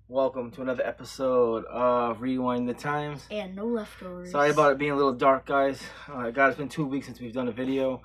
Welcome to another episode of Rewind the Times. And no leftovers. Sorry about it being a little dark, guys. Guys, it's been 2 weeks since we've done a video.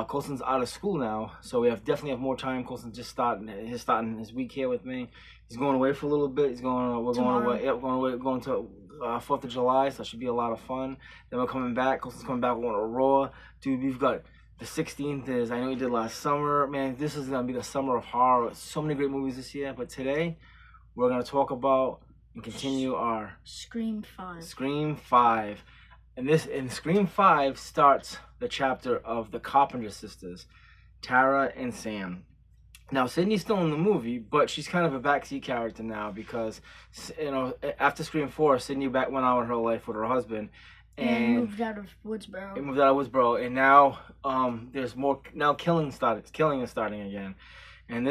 Colson's out of school now, so we definitely have more time. Colson's just starting his week here with me. He's going away for a little bit. We're going away. Yep, going to 4th of July, so that should be a lot of fun. Then we're coming back. Colson's coming back. We're going to Raw, dude. We've got the 16th is I know you did last summer. Man, this is gonna be the summer of horror. So many great movies this year, but today we're going to talk about and continue our Scream 5. Scream 5. And Scream 5 starts the chapter of the Carpenter sisters, Tara and Sam. Now, Sydney's still in the movie, but she's kind of a backseat character now because, after Scream 4, Sydney went on with her life with her husband. And moved out of Woodsboro. And now there's more. Now killing is starting again, and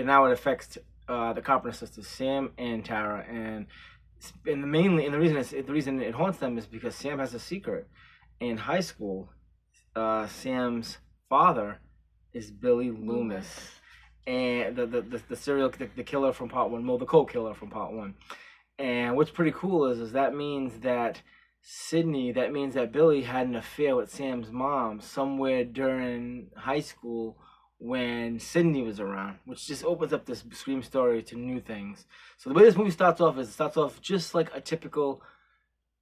now it affects the Carpenter sisters, Sam and Tara, and the reason it haunts them is because Sam has a secret. In high school, Sam's father is Billy Loomis, and the killer from Part 1, the co-killer from Part 1. And what's pretty cool is that means that Billy had an affair with Sam's mom somewhere during high school when Sydney was around, which just opens up this Scream story to new things. So the way this movie starts off just like a typical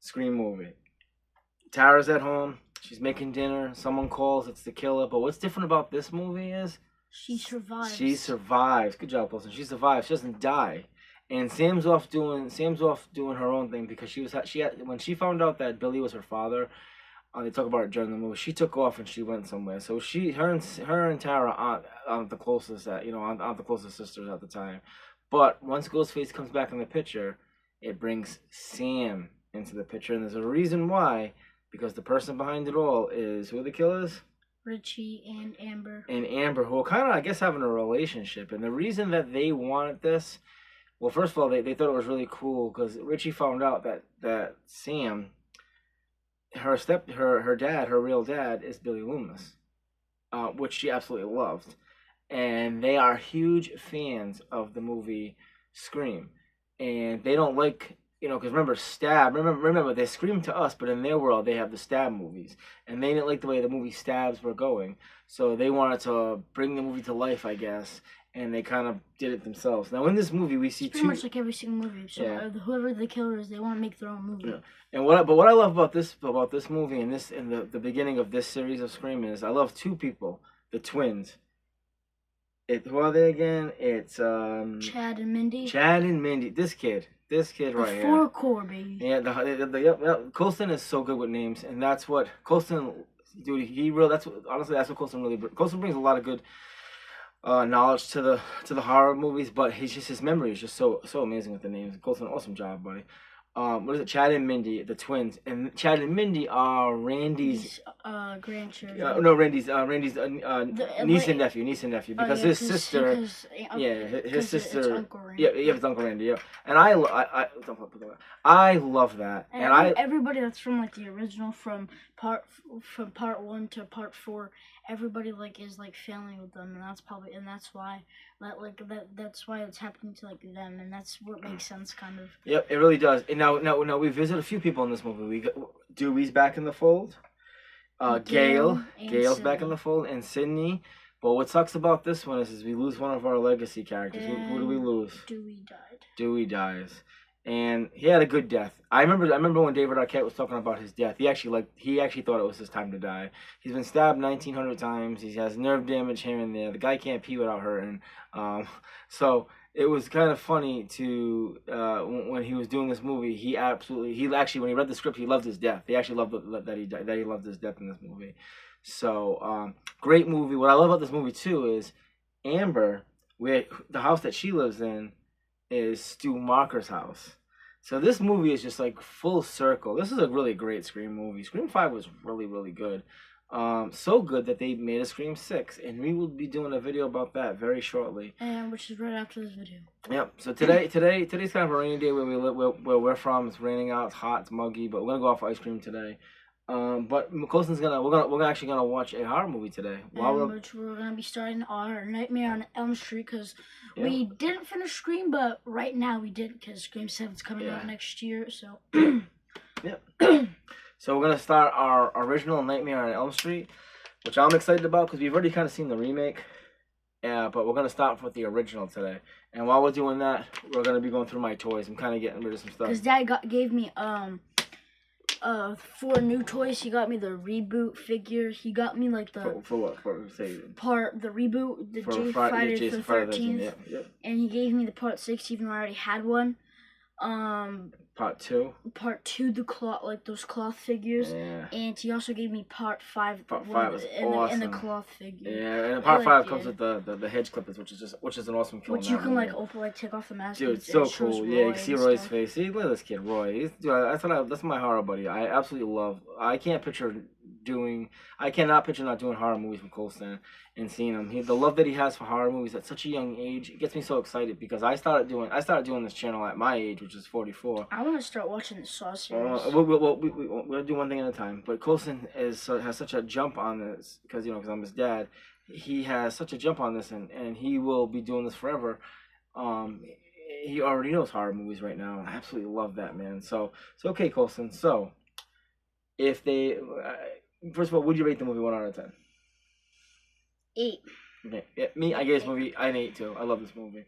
Scream movie. Tara's at home, she's making dinner, someone calls, it's the killer. But what's different about this movie is she survives. Good job, Wilson. She survives. She doesn't die. And Sam's off doing her own thing because when she found out that Billy was her father. They talk about it during the movie. She took off and she went somewhere. So her and Tara aren't the closest aren't the closest sisters at the time. But once Ghostface comes back in the picture, it brings Sam into the picture, and there's a reason why. Because the person behind it all is who are the killers? Richie and Amber. And Amber, who are kind of, I guess, having a relationship. And the reason that they wanted this, well, first of all, they thought it was really cool because Richie found out that Sam, her real dad is Billy Loomis, which she absolutely loved, and they are huge fans of the movie Scream, and they don't like, because remember they Scream to us, but in their world they have the Stab movies, and they didn't like the way the movie Stabs were going, so they wanted to bring the movie to life, I guess. And they kind of did it themselves. Now, in this movie, we see it's pretty much like every single movie. So whoever the killer is, they want to make their own movie. Yeah. And what I love about this movie and the beginning of this series of Scream is I love two people, the twins. Who are they again? It's Chad and Mindy. Chad and Mindy. This kid right here. Four core, baby. Yeah, Colson is so good with names, and that's what Colson, dude. That's what Colson really. Colson brings a lot of good knowledge to the horror movies, but his memory is just so amazing with the names. Colson, awesome job, buddy. What is it? Chad and Mindy, the twins, and Chad and Mindy are Randy's grandchildren. No, Randy's niece and nephew, because his sister, his sister, it's Uncle Randy. it's Uncle Randy, yeah. And I love that, and everybody that's from like the original from part 1 to part 4, everybody is failing with them, and that's why that's why it's happening to them, and that's what makes sense, kind of. Yep, it really does. And now we visit a few people in this movie. We got Dewey's back in the fold. Gail's back in the fold, and Sydney. But what sucks about this one is we lose one of our legacy characters. Who do we lose? Dewey died. Dewey dies, and he had a good death. I remember when David Arquette was talking about his death. He actually thought it was his time to die. He's been stabbed 1,900 times. He has nerve damage here and there. The guy can't pee without hurting. So it was kind of funny to when he was doing this movie. When he read the script, he loved his death. He actually loved that he loved his death in this movie. So great movie. What I love about this movie too is Amber, where the house that she lives in is Stu Macher's house. So this movie is just like full circle. This is a really great Scream movie. Scream 5 was really, really good. So good that they made a Scream 6, and we will be doing a video about that very shortly. And which is right after this video. Yep. So today's kind of a rainy day where we're from. It's raining out, it's hot, it's muggy, but we're gonna go out for ice cream today. But Colson's we're actually gonna watch a horror movie today. Which we're gonna be starting our Nightmare on Elm Street because we didn't finish Scream, but right now we did because Scream 7's coming out next year. So so we're gonna start our original Nightmare on Elm Street, which I'm excited about because we've already kind of seen the remake. Yeah, but we're gonna start with the original today. And while we're doing that, we're gonna be going through my toys. I'm kind of getting rid of some stuff. Because Dad gave me 4 new toys. He got me the reboot figure. He got me like the for what? For say the reboot, the Friday the 13th. Yeah. And he gave me the part 6, even though I already had one. Part 2, the cloth, like those cloth figures. Yeah. And he also gave me part 5. Part 5 is awesome. And the cloth figure. Yeah, and part 5 comes with the hedge clippers, which is an awesome kill. Which you can like open, like take off the mask. Dude, it's so cool. Yeah, you can see Roy's face. See, look at this kid, Roy. That's my horror buddy. I absolutely love. I cannot picture not doing horror movies with Colson and seeing him. The love that he has for horror movies at such a young age, it gets me so excited because I started doing this channel at my age, which is 44. I want to start watching the Saw series. We'll do one thing at a time. But Colson has such a jump on this because I'm his dad. He has such a jump on this, and he will be doing this forever. He already knows horror movies right now. I absolutely love that, man. So okay, Colson. So if they first of all, would you rate the movie 1 out of 10? 8. Okay. Yeah, me, I gave this movie an 8 too. I love this movie.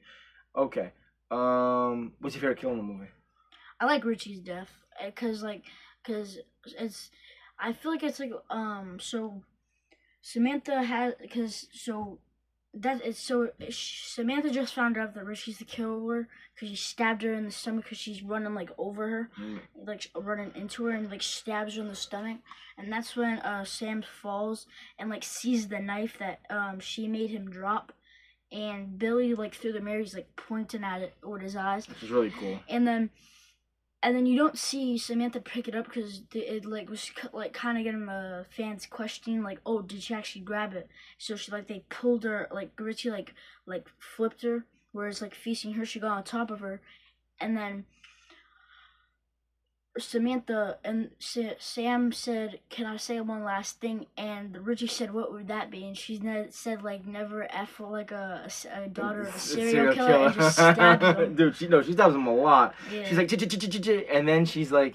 Okay. What's your favorite kill in the movie? I like Richie's death cause it's. I feel like it's like so. Samantha has Samantha just found out that Richie's the killer because he stabbed her in the stomach because she's running like over her, like running into her and like stabs her in the stomach, and that's when Sam falls and like sees the knife that she made him drop, and Billy like through the mirror he's like pointing at it with his eyes, which is really cool. And then you don't see Samantha pick it up because it like was like kind of getting the fans questioning like, oh, did she actually grab it? So they pulled her, like Richie like flipped her, whereas like facing her she got on top of her, and then Samantha and Sam said, "Can I say one last thing?" And Richie said, "What would that be?" And she said like, "Never F like a daughter of a serial killer," and just stabbed him. Dude, she stabs him a lot. Yeah. She's like, and then he's like,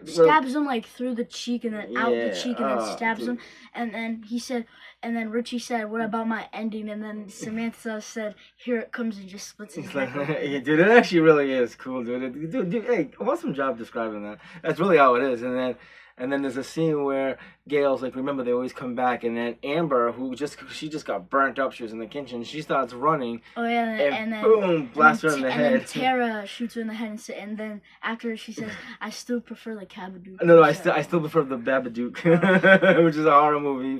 stabs him like through the cheek and then out the cheek and then stabs him. And then he said, and then Richie said, "What about my ending?" And then Samantha said, "Here it comes," and just splits his head. Yeah, dude, it actually really is cool, dude. Dude, hey, awesome job describing that. That's really how it is. And then there's a scene where Gail's like, remember, they always come back, and then Amber, she just got burnt up. She was in the kitchen. She starts running. Oh yeah, and then boom, blasts her in the head. And then Tara shoots her in the head, and then after she says, "I still prefer the Babadook." No, I still prefer the Babadook, which is a horror movie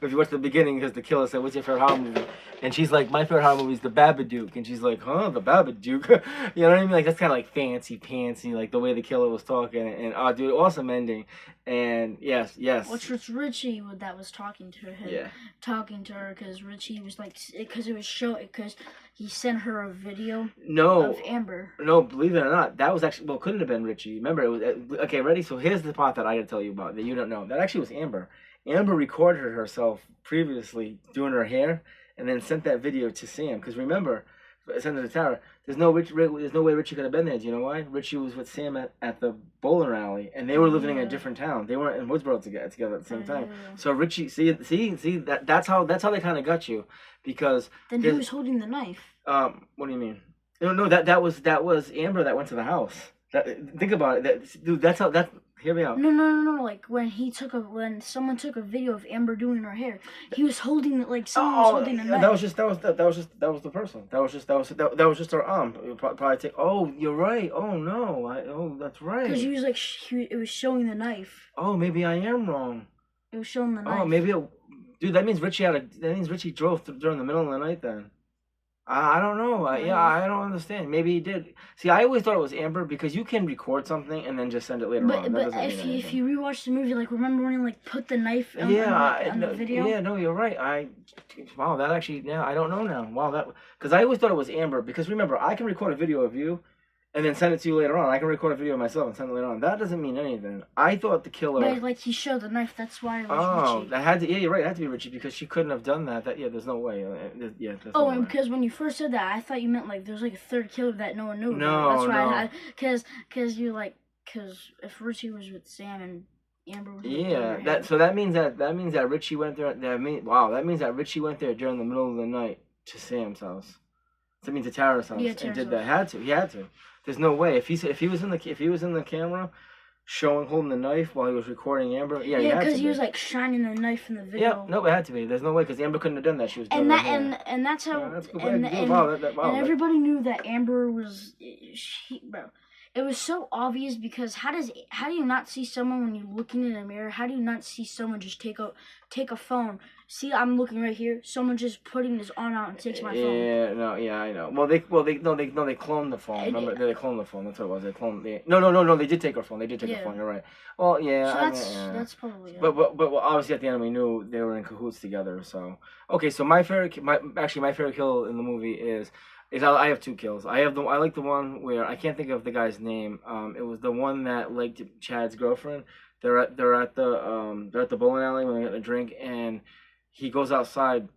if you watch the beginning, because the killer said, "What's your favorite horror movie?" And she's like, "My favorite horror movie is the Babadook," and she's like, "Huh, the Babadook?" You know what I mean? Like that's kind of like fancy pantsy, like the way the killer was talking, and oh, dude, awesome ending. And yes. Which was Richie that was talking to her. Yeah. Talking to her because Richie was like, because he sent her a video. No. Of Amber. No, believe it or not, that was actually couldn't have been Richie. Remember, it was okay. Ready? So here's the part that I got to tell you about that you don't know. That actually was Amber. Amber recorded herself previously doing her hair, and then sent that video to Sam. Because remember, sent it to Tara. There's no way Richie could have been there. Do you know why? Richie was with Sam at the bowling alley, and they were living in a different town. They weren't in Woodsboro together at the same time. Yeah. So Richie, see that's how they kind of got you, because then who was holding the knife? What do you mean? No, that was Amber that went to the house. Think about it. Dude, that's how that. Hear me out. No. Like when someone took a video of Amber doing her hair, he was holding it like someone was holding a knife. That was the person. That was just her arm. Probably take. Oh, you're right. Oh no. That's right. Because he was like it was showing the knife. Oh, maybe I am wrong. It was showing the knife. Oh, maybe dude. That means Richie drove during the middle of the night then. I don't know. I don't understand. Maybe he did. See, I always thought it was Amber because you can record something and then just send it later on. But if you rewatch the movie, like remember when he like put the knife on the video? Yeah, no, you're right. Wow, that actually, I don't know now. Wow, because I always thought it was Amber because remember, I can record a video of you and then send it to you later on. I can record a video myself and send it later on. That doesn't mean anything. I thought the killer. But like he showed the knife. That's why it was Oh, Richie. that had to. Yeah, you're right. It had to be Richie because she couldn't have done that. Yeah, there's no way. Yeah, there's Oh, no and way. because when you first said that, I thought you meant like there's like a third killer that no one knew. No, That's why no. because you're like because if Richie was with Sam and Amber was with Yeah, Amber, that means that Richie went there. That means that Richie went there during the middle of the night to Sam's house. I mean to Tara's house Yeah, and Tara's did house. that. He had to. There's no way if he was in the camera, holding the knife while he was recording Amber. Yeah, Yeah, because he was like shining the knife in the video. Yeah, no, it had to be. There's no way because Amber couldn't have done that. She was doing And her that hair. and that's how Yeah, that's good. and, Good. and, Wow, and everybody knew that Amber was bro. It was so obvious because how do you not see someone when you're looking in a mirror? How do you not see someone just take a phone? See, I'm looking right here. Someone just putting his arm out and takes my phone. Yeah, no, yeah, I know. They cloned the phone. Remember, they cloned the phone. That's what it was. They cloned. No. They did take her phone. They did take her phone. You're right. Well, yeah. So that's probably it. But obviously at the end we knew they were in cahoots together. So okay, so my favorite kill in the movie is I have two kills. I like the one where I can't think of the guy's name. It was the one that liked Chad's girlfriend. They're at the bowling alley when they're getting a drink, and he goes outside,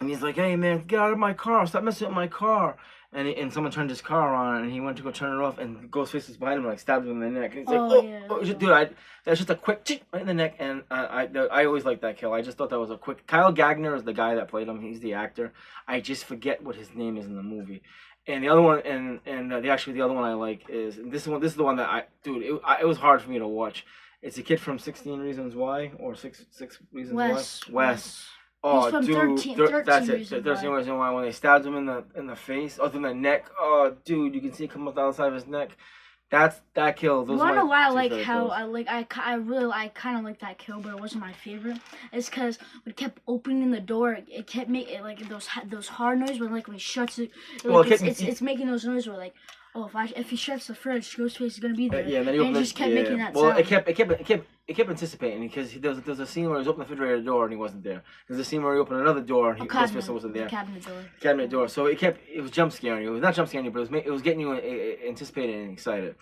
and he's like, "Hey man, get out of my car! Stop messing with my car!" And someone turned his car on, and he went to go turn it off, and Ghostface was behind him, like stabbed him in the neck. And he's like, yeah, dude, that's just a quick right in the neck, and I always like that kill. I just thought that was a quick. Kyle Gagner is the guy that played him. He's the actor. I just forget what his name is in the movie. And the other one, the other one I like is this one. This is the one that it was hard for me to watch. It's a kid from 16 Reasons Why or Six Reasons Why. Wes. Oh, He's from dude, 13 that's it. Reasons 13 Why. Reasons Why. When they stabbed him in the face, in the neck. Oh, dude, you can see it come up the outside of his neck. That kill. Those You wanna know why I two like favorite how kills. I kind of like that kill, but it wasn't my favorite. It's because when it kept opening the door, it kept making like those hard noises when when he shuts it. Well, It's making those noises where like, oh, if he shuts the fridge, Ghostface is gonna be there. Yeah, and then he just kept making that sound. It kept anticipating because there was a scene where he was opening the refrigerator door and he wasn't there. There's a scene where he opened another door and Ghostface wasn't there. Cabinet door. So it was jump scaring you. It was not jump scaring you, but it was getting you anticipated and excited.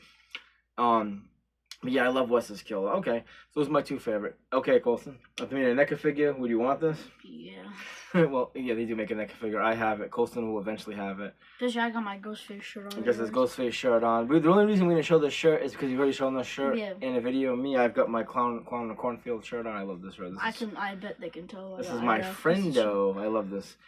But yeah, I love Wes's kill. Okay, so those are my two favorite. Okay, Colson. If you need a NECA figure, would you want this? Yeah. Well, yeah, they do make a NECA figure. I have it. Colson will eventually have it. Especially I got my Ghostface shirt on. Because this Ghostface shirt on. The only reason we didn't show this shirt is because you've already shown this shirt in a video. Me, I've got my clown in the cornfield shirt on. I love this shirt. I bet they can tell. This is my friendo. I love this.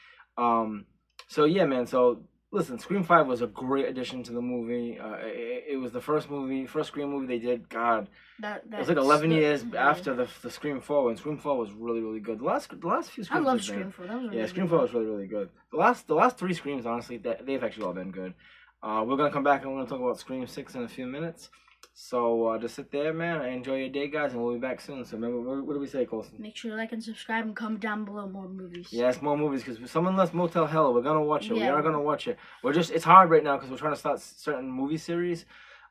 So yeah, man. So listen, Scream 5 was a great addition to the movie. It was the first Scream movie they did. God, it was like 11 years after the Scream 4, and Scream 4 was really, really good. The last few Screams. I love Scream 4. That was really Scream 4 was really, really good. The last three Screams, honestly, they've actually all been good. We're gonna come back and we're gonna talk about Scream 6 in a few minutes. So just sit there, man. Enjoy your day, guys, and we'll be back soon. So remember, what do we say, Colson? Make sure to like and subscribe and comment down below more movies. Yes, more movies, because someone left Motel Hell. We're gonna watch it. Yeah. We are gonna watch it. It's hard right now because we're trying to start certain movie series.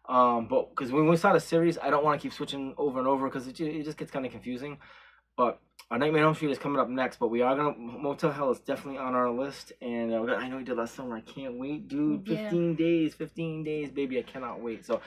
But because when we start a series, I don't want to keep switching over and over because it just gets kind of confusing. But our Nightmare on Elm Street is coming up next, but we are gonna Motel Hell is definitely on our list, and I know we did last summer. I can't wait, dude. 15 days, baby. I cannot wait. So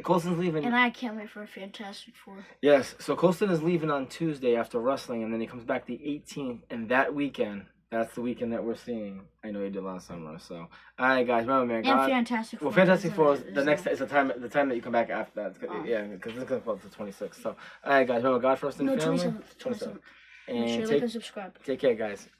Colson's leaving, and I can't wait for a Fantastic Four. Yes, so Colson is leaving on Tuesday after wrestling, and then he comes back the 18th, and that weekend. That's the weekend that we're seeing. I know you did last summer, so all right, guys. Remember, man. And Fantastic Four. Well, Fantastic Four is the time that you come back after that. Yeah, because this is going to the 26th. So, all right, guys. Remember, God first and family. 27th. And Make sure to like and subscribe. Take care, guys.